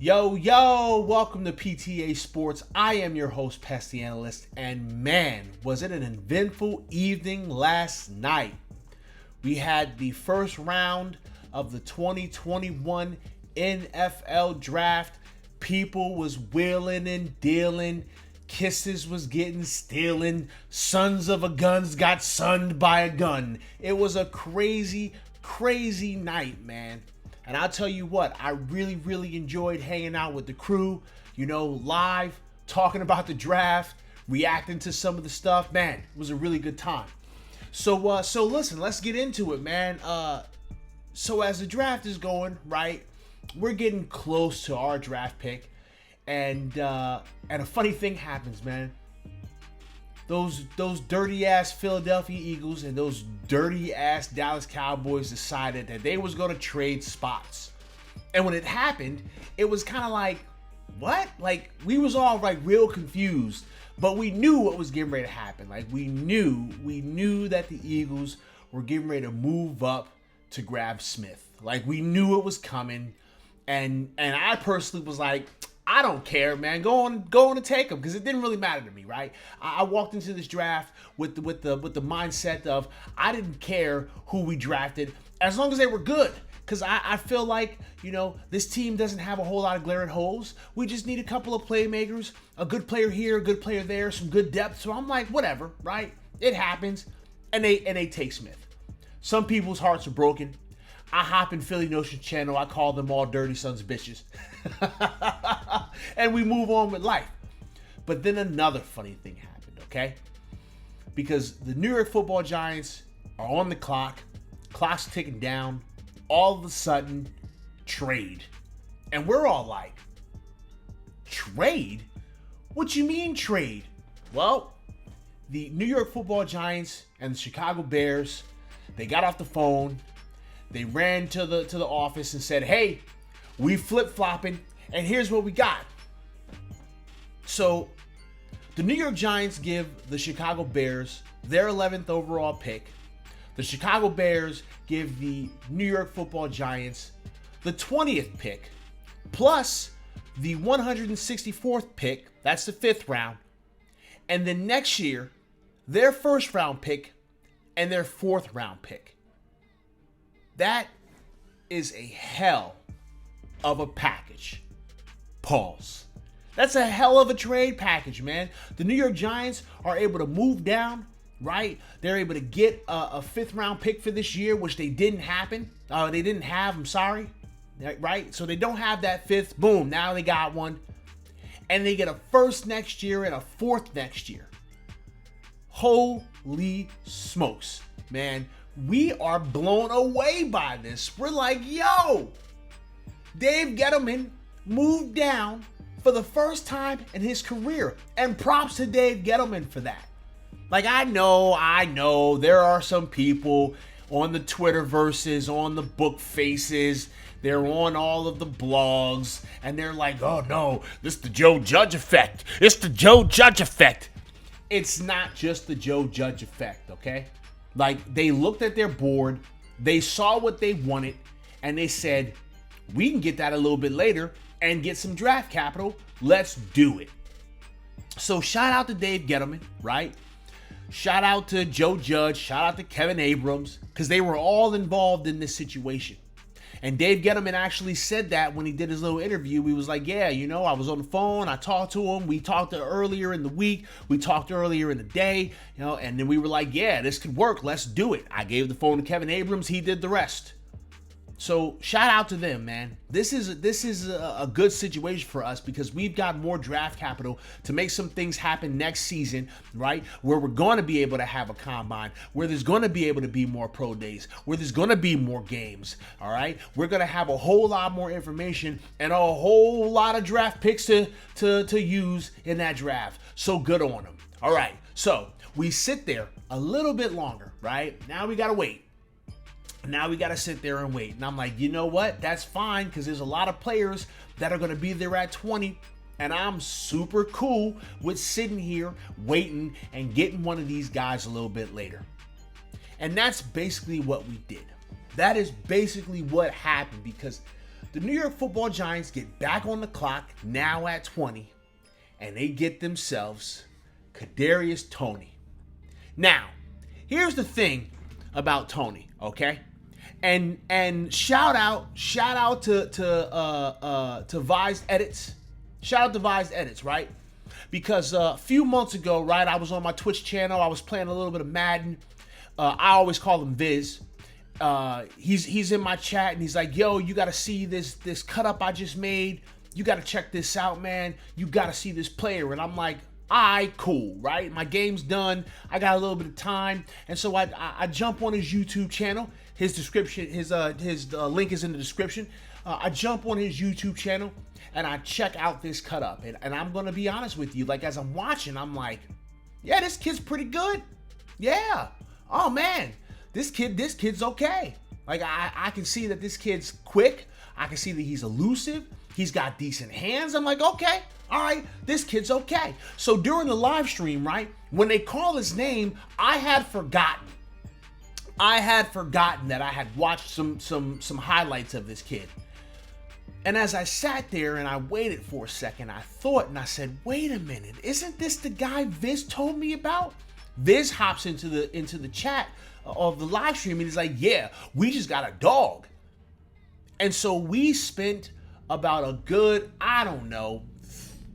Yo, welcome to PTA Sports. I am your host, Pest the Analyst, and man, was it an eventful evening last night. We had the first round of the 2021 NFL Draft. People was wheeling and dealing. Kisses was getting stealing. Sons of a guns got sunned by a gun. It was a crazy night, man. And I'll tell you what, I really enjoyed hanging out with the crew, live, talking about the draft, reacting to some of the stuff. Man, it was a really good time. So listen, let's get into it, man. So as the draft is going, right, we're getting close to our draft pick. And a funny thing happens, man. Those dirty ass Philadelphia Eagles and those dirty ass Dallas Cowboys decided that they was going to trade spots. And when it happened, it was kind of like, what? Like, we was all like real confused, but we knew what was getting ready to happen. Like, we knew that the Eagles were getting ready to move up to grab Smith. Like, we knew it was coming. And I personally was like, I don't care, man. Go on and take them, because it didn't really matter to me, right? I walked into this draft with the mindset of I didn't care who we drafted as long as they were good, because I feel like this team doesn't have a whole lot of glaring holes. We just need a couple of playmakers, a good player here, a good player there, some good depth. So I'm like, whatever, right? It happens, and they take Smith. Some people's hearts are broken. I hop in Philly Notion channel. I call them all dirty sons of bitches. And we move on with life. But then another funny thing happened, okay? Because the New York Football Giants are on the clock. Clock's ticking down. All of a sudden, trade. And we're all like, trade? What you mean trade? Well, the New York Football Giants and the Chicago Bears, they got off the phone. They ran to the office and said, hey, we flip-flopping, and here's what we got. So the New York Giants give the Chicago Bears their 11th overall pick. The Chicago Bears give the New York Football Giants the 20th pick, plus the 164th pick, that's the 5th round. And then next year, their 1st round pick and their 4th round pick. That is a hell of a package. Pause. That's a hell of a trade package, man. The New York Giants are able to move down, right? They're able to get a 5th round pick for this year, which they didn't have, right? So they don't have that 5th. Boom, now they got one. And they get a 1st next year and a 4th next year. Holy smokes, man. We are blown away by this. We're like, yo, Dave Gettleman moved down for the first time in his career. And props to Dave Gettleman for that. Like, I know, there are some people on the Twitterverses, on the book faces, they're on all of the blogs, and they're like, oh no, this is the Joe Judge effect. It's the Joe Judge effect. It's not just the Joe Judge effect, okay? Like, they looked at their board, they saw what they wanted, and they said, we can get that a little bit later and get some draft capital. Let's do it. So shout out to Dave Gettleman, right? Shout out to Joe Judge. Shout out to Kevin Abrams, because they were all involved in this situation. And Dave Gettleman actually said that when he did his little interview. He was like, yeah, I was on the phone. I talked to him. We talked earlier in the week. We talked earlier in the day, and then we were like, yeah, this could work. Let's do it. I gave the phone to Kevin Abrams. He did the rest. So shout out to them, man. This is a good situation for us, because we've got more draft capital to make some things happen next season, right? Where we're going to be able to have a combine, where there's going to be able to be more pro days, where there's going to be more games, all right? We're going to have a whole lot more information and a whole lot of draft picks to use in that draft. So good on them. All right, so we sit there a little bit longer, right? Now we got to wait. Now we got to sit there and wait. And I'm like, you know what? That's fine, because there's a lot of players that are going to be there at 20. And I'm super cool with sitting here waiting and getting one of these guys a little bit later. And that's basically what we did. That is basically what happened, because The New York Football Giants get back on the clock now at 20, and they get themselves Kadarius Toney. Now, here's the thing about Toney, okay? And shout out to Vised Edits. Shout out to Vised Edits, right? Because a few months ago, right, I was on my Twitch channel. I was playing a little bit of Madden. I always call him Viz. He's in my chat and he's like, yo, you got to see this cut up I just made. You got to check this out, man. You got to see this player. And I'm like, alright, cool, right? My game's done. I got a little bit of time. And so I jump on his YouTube channel. His description, his link is in the description. I jump on his YouTube channel and I check out this cut up. And I'm going to be honest with you. Like, as I'm watching, I'm like, yeah, this kid's pretty good. Yeah. Oh, man. This kid's okay. Like, I can see that this kid's quick. I can see that he's elusive. He's got decent hands. I'm like, okay, all right, this kid's okay. So during the live stream, right, when they call his name, I had forgotten that I had watched some highlights of this kid. And as I sat there and I waited for a second, I thought and I said, wait a minute, isn't this the guy Viz told me about? Viz hops into the chat of the live stream and he's like, yeah, we just got a dog. And so we spent about a good, I don't know,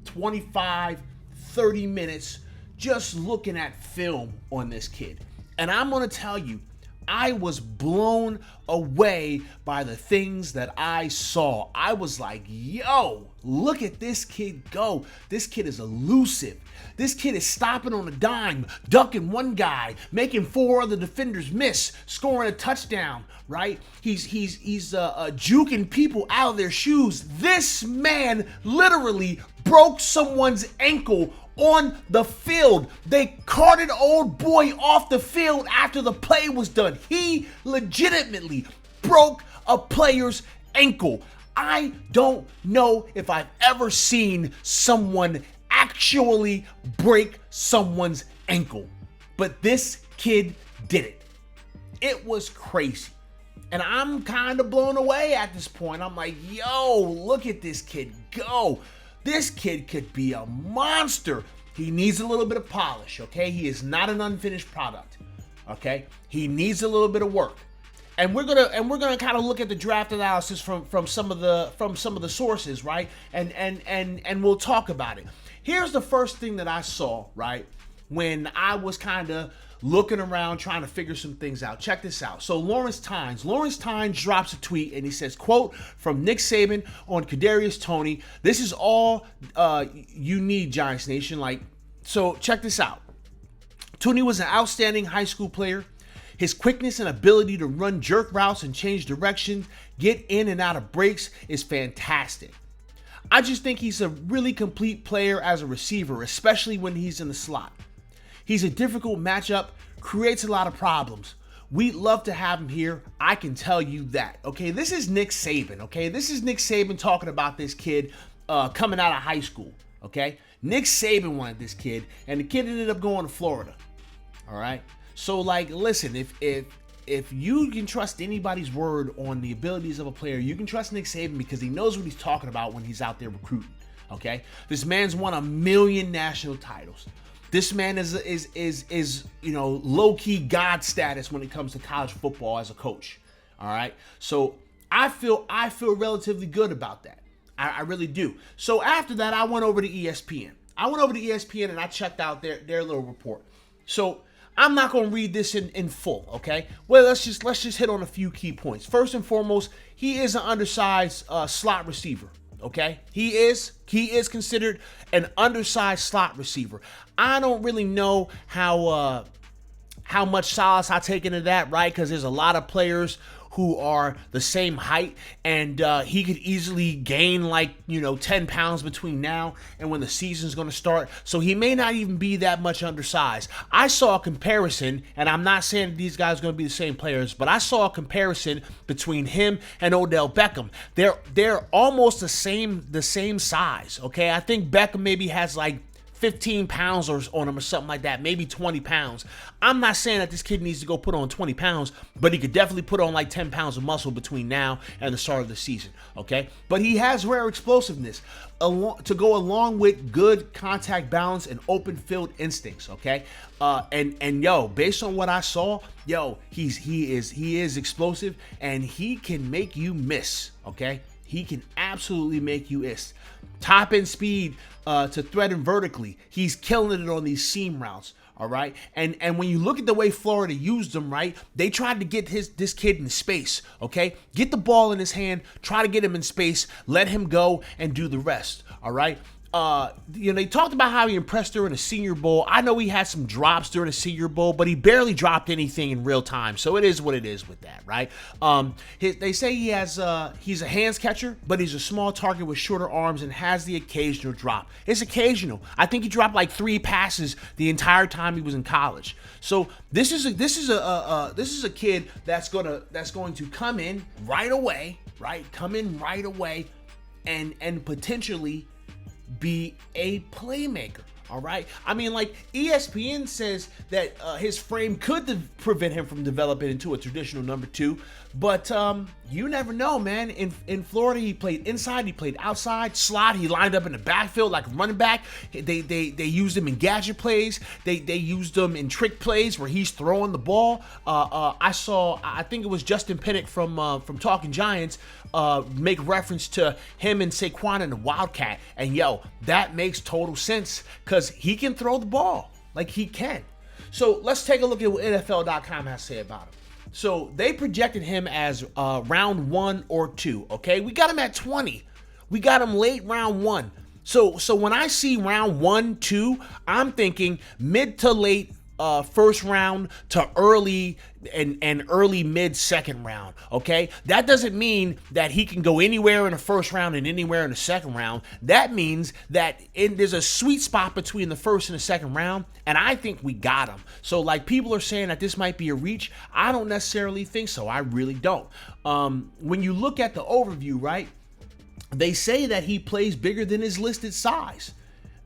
25, 30 minutes just looking at film on this kid. And I'm going to tell you, I was blown away by the things that I saw. I was like, yo, look at this kid go. This kid is elusive. This kid is stopping on a dime, ducking one guy, making four other defenders miss, scoring a touchdown, right? He's juking people out of their shoes. This man literally broke someone's ankle on the field. They carted old boy off the field after the play was done. He legitimately broke a player's ankle. I don't know if I've ever seen someone actually break someone's ankle, but this kid did it. It was crazy. And I'm kind of blown away at this point. I'm like, yo, look at this kid go. This kid could be a monster. He needs a little bit of polish, okay? He is not an unfinished product, okay? He needs a little bit of work. And we're gonna kind of look at the draft analysis from some of the sources, right? And we'll talk about it. Here's the first thing that I saw, right, when I was kind of looking around trying to figure some things out. Check this out. So Lawrence Tynes drops a tweet and he says, quote, from Nick Saban on Kadarius Toney, this is all you need, Giants Nation. Like, so check this out. Toney was an outstanding high school player. His quickness and ability to run jerk routes and change direction, get in and out of breaks is fantastic. I just think he's a really complete player as a receiver, especially when he's in the slot. He's a difficult matchup, creates a lot of problems. We'd love to have him here. I can tell you that. Okay, this is Nick Saban. Okay, this is Nick Saban talking about this kid coming out of high school. Okay, Nick Saban wanted this kid, and the kid ended up going to Florida. All right, so like, listen, if you can trust anybody's word on the abilities of a player, you can trust Nick Saban because he knows what he's talking about when he's out there recruiting. Okay, this man's won 1 million national titles. This man is low-key God status when it comes to college football as a coach. All right, so I feel relatively good about that. I really do. So after that, I went over to ESPN. And I checked out their little report. So I'm not going to read this in full, okay? Well, let's just hit on a few key points. First and foremost, he is an undersized slot receiver, okay? He is considered an undersized slot receiver. I don't really know how much solace I take into that, right? Because there's a lot of players who are the same height, and he could easily gain 10 pounds between now and when the season's going to start. So he may not even be that much undersized. I saw a comparison, and I'm not saying that these guys are going to be the same players, but I saw a comparison between him and Odell Beckham. They're almost the same size. Okay, I think Beckham maybe has 15 pounds or on him or something like that, maybe 20 pounds. I'm not saying that this kid needs to go put on 20 pounds, but he could definitely put on like 10 pounds of muscle between now and the start of the season, okay? But he has rare explosiveness to go along with good contact balance and open field instincts, okay? And yo, based on what I saw, yo, he is explosive and he can make you miss, okay? He can absolutely make you miss. Top end speed to thread him vertically. He's killing it on these seam routes. All right. And when you look at the way Florida used him, right, they tried to get this kid in space. OK, get the ball in his hand, try to get him in space, let him go and do the rest. All right. They talked about how he impressed during the Senior Bowl. I know he had some drops during the Senior Bowl, but he barely dropped anything in real time. So it is what it is with that, right? They say he's a hands catcher, but he's a small target with shorter arms and has the occasional drop. It's occasional. I think he dropped like 3 passes the entire time he was in college. So this is a kid that's going to come in right away, right? Come in right away, and potentially be a playmaker. All right. I mean, like ESPN says that his frame could prevent him from developing into a traditional number 2, but you never know, man. In Florida, he played inside, he played outside, slot. He lined up in the backfield like a running back. They used him in gadget plays. They used him in trick plays where he's throwing the ball. I think it was Justin Pinnock from Talking Giants make reference to him and Saquon and the Wildcat, and yo, that makes total sense because he can throw the ball like he can. So let's take a look at what NFL.com has to say about him. So they projected him as round 1 or 2. Okay, we got him at 20. We got him late round 1. So when I see round 1, 2, I'm thinking mid to late first round to early and early mid second round. Okay, that doesn't mean that he can go anywhere in the first round and anywhere in the second round. That means that there's a sweet spot between the first and the second round, and I think we got him. So like people are saying that this might be a reach. I don't necessarily think so. I really don't. When you look at the overview, right, they say that he plays bigger than his listed size,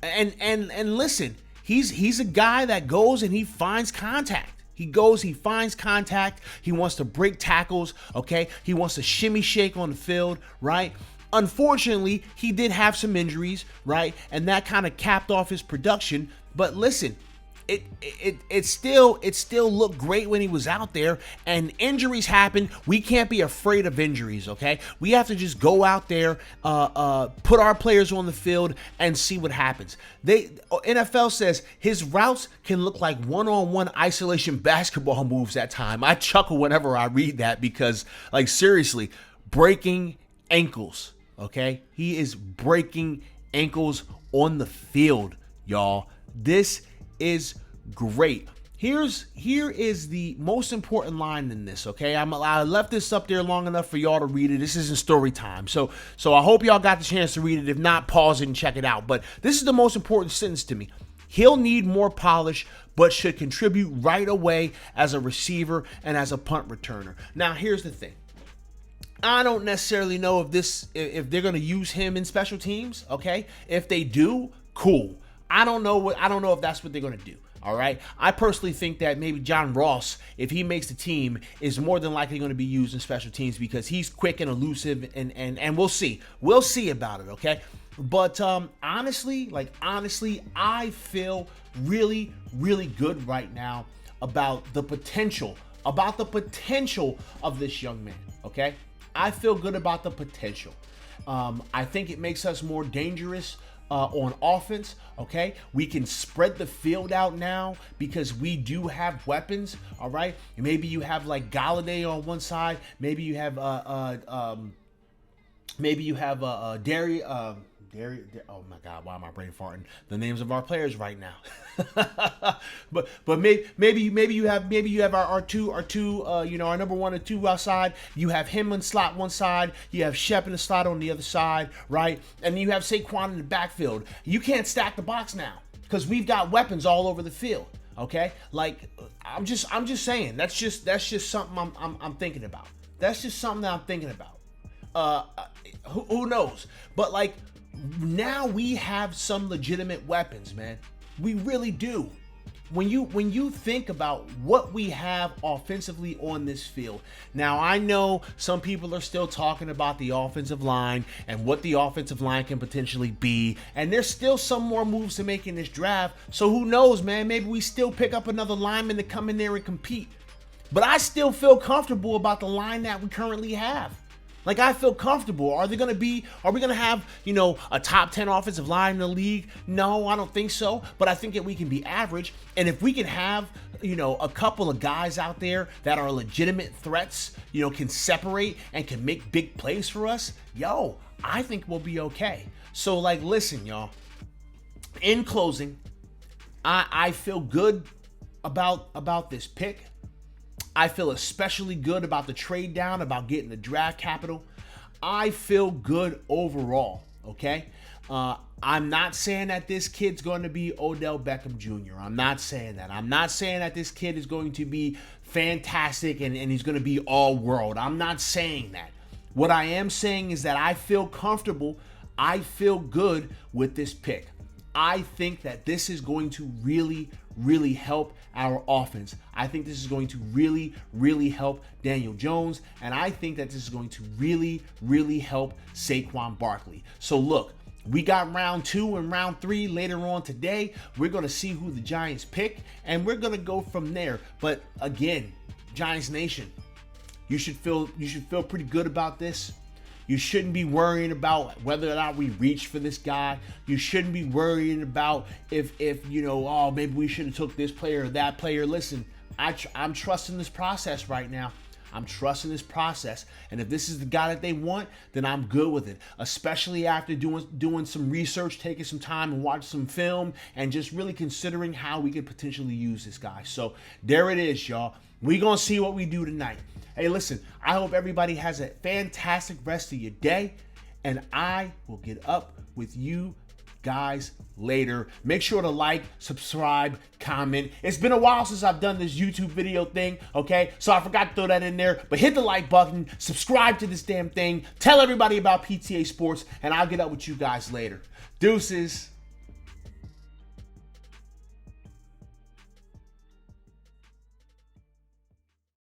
and listen. He's a guy that goes and he finds contact. He finds contact. He wants to break tackles, okay? He wants to shimmy shake on the field, right? Unfortunately, he did have some injuries, right? And that kind of capped off his production. But listen, it still looked great when he was out there, and injuries happen. We can't be afraid of injuries, okay? We have to just go out there, put our players on the field and see what happens. NFL says his routes can look like one-on-one isolation basketball moves at time. I chuckle whenever I read that because, like, seriously, breaking ankles, okay? He is breaking ankles on the field, y'all. This is great. Here is the most important line in this, okay? I left this up there long enough for y'all to read it. This isn't story time. So I hope y'all got the chance to read it. If not, pause it and check it out. But this is the most important sentence to me. He'll need more polish, but should contribute right away as a receiver and as a punt returner. Now, here's the thing. I don't necessarily know if they're going to use him in special teams, okay? If they do, cool. I don't know if that's what they're going to do. All right. I personally think that maybe John Ross, if he makes the team, is more than likely going to be used in special teams because he's quick and elusive, and we'll see. We'll see about it, okay? But honestly, I feel really, really good right now about the potential of this young man, okay? I feel good about the potential. I think it makes us more dangerous on offense, okay? We can spread the field out now because we do have weapons, all right? Maybe you have like Galladay on one side. Maybe you have Darius. Oh my God, why am I brain farting the names of our players right now? but maybe you have our two our number 1 and 2 outside. You have him in slot one side. You have Shep in the slot on the other side, right? And you have Saquon in the backfield. You can't stack the box now because we've got weapons all over the field. Okay, like I'm just saying that's just something I'm thinking about. That's just something that I'm thinking about. Who knows? But like, now we have some legitimate weapons, man. We really do. When you think about what we have offensively on this field, now I know some people are still talking about the offensive line and what the offensive line can potentially be, and there's still some more moves to make in this draft. So who knows, man? Maybe we still pick up another lineman to come in there and compete. But I still feel comfortable about the line that we currently have. Like, I feel comfortable. Are we going to have, a top 10 offensive line in the league? No, I don't think so. But I think that we can be average. And if we can have, a couple of guys out there that are legitimate threats, can separate and can make big plays for us, I think we'll be okay. So, like, listen, y'all. In closing, I feel good about this pick. I feel especially good about the trade down, about getting the draft capital. I feel good overall, okay? I'm not saying that this kid's going to be Odell Beckham Jr. I'm not saying that. I'm not saying that this kid is going to be fantastic and he's going to be all world. I'm not saying that. What I am saying is that I feel comfortable. I feel good with this pick. I think that this is going to really, really help our offense. I think this is going to really, really help Daniel Jones. And I think that this is going to really, really help Saquon Barkley. So look, we got round 2 and round 3 later on today. We're going to see who the Giants pick, and we're going to go from there. But again, Giants Nation, you should feel pretty good about this. You shouldn't be worrying about whether or not we reach for this guy. You shouldn't be worrying about if maybe we should have took this player or that player. Listen, I'm trusting this process right now. I'm trusting this process. And if this is the guy that they want, then I'm good with it. Especially after doing some research, taking some time and watching some film, and just really considering how we could potentially use this guy. So there it is, y'all. We're going to see what we do tonight. Hey, listen, I hope everybody has a fantastic rest of your day, and I will get up with you guys later. Make sure to like, subscribe, comment. It's been a while since I've done this YouTube video thing, okay? So I forgot to throw that in there, but hit the like button, subscribe to this damn thing, tell everybody about PTA Sports, and I'll get up with you guys later. Deuces.